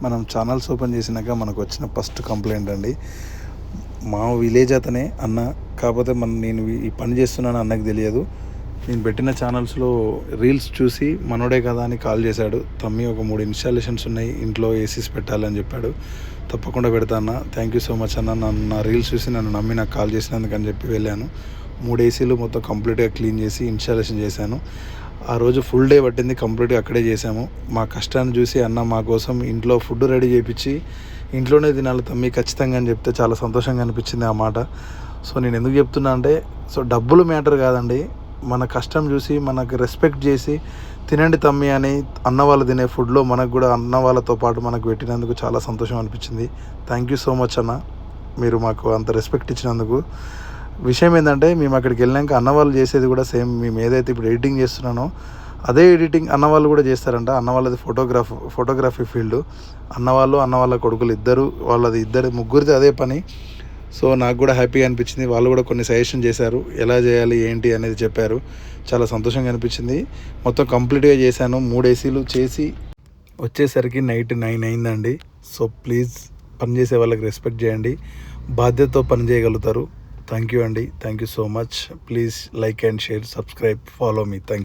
మనం channels open చేసినాక మనకు వచ్చిన ఫస్ట్ కంప్లైంట్ అండి. మా విలేజ్ అతనే అన్న, కాకపోతే నేను ఈ పని చేస్తున్నాను అన్నకు తెలియదు. నేను పెట్టిన ఛానల్స్లో రీల్స్ చూసి మనోడే కదా అని కాల్ చేశాడు. తమ్మి ఒక 3 ఇన్స్టాలేషన్స్ ఉన్నాయి, ఇంట్లో ఏసీస్ పెట్టాలని చెప్పాడు. తప్పకుండా పెడతా అన్న, థ్యాంక్ యూ సో మచ్ అన్న, నా రీల్స్ చూసి నన్ను నమ్మి నాకు కాల్ చేసినందుకు అని చెప్పి వెళ్ళాను. 3 ఏసీలు మొత్తం కంప్లీట్గా క్లీన్ చేసి ఇన్స్టాలేషన్ చేశాను. ఆ రోజు ఫుల్ డే పట్టింది, కంప్లీట్గా అక్కడే చేసాము. మా కష్టాన్ని చూసి అన్న మా కోసం ఇంట్లో ఫుడ్ రెడీ చేయించి ఇంట్లోనే తినాలి తమ్మి ఖచ్చితంగా అని చెప్తే చాలా సంతోషంగా అనిపించింది ఆ మాట. సో నేను ఎందుకు చెప్తున్నా అంటే, సో డబ్బులు మ్యాటర్ కాదండి, మన కష్టం చూసి మనకు రెస్పెక్ట్ చేసి తినండి తమ్మి అని అన్న వాళ్ళు తినే ఫుడ్లో మనకు కూడా అన్న వాళ్ళతో పాటు మనకు పెట్టినందుకు చాలా సంతోషం అనిపించింది. థ్యాంక్ యూ సో మచ్ అన్న, మీరు మాకు అంత రెస్పెక్ట్ ఇచ్చినందుకు. విషయం ఏంటంటే, మేము అక్కడికి వెళ్ళాక అన్న వాళ్ళు చేసేది కూడా సేమ్ మేము ఏదైతే ఇప్పుడు ఎడిటింగ్ చేస్తున్నానో అదే ఎడిటింగ్ అన్న వాళ్ళు కూడా చేస్తారంట. అన్న వాళ్ళది ఫోటోగ్రఫీ ఫీల్డ్. అన్న వాళ్ళ కొడుకులు ఇద్దరు ముగ్గురిది అదే పని. సో నాకు కూడా హ్యాపీగా అనిపించింది. వాళ్ళు కూడా కొన్ని సజెషన్ చేశారు, ఎలా చేయాలి ఏంటి అనేది చెప్పారు. చాలా సంతోషంగా అనిపించింది. మొత్తం కంప్లీట్గా చేశాను. 3 ఏసీలు చేసి వచ్చేసరికి నైట్ 9 అయిందండి. సో ప్లీజ్ పనిచేసే వాళ్ళకి రెస్పెక్ట్ చేయండి, బాధ్యతతో పని చేయగలుగుతారు. థ్యాంక్ యూ అండి, thank you so much. Please like and share, subscribe, follow me. Thank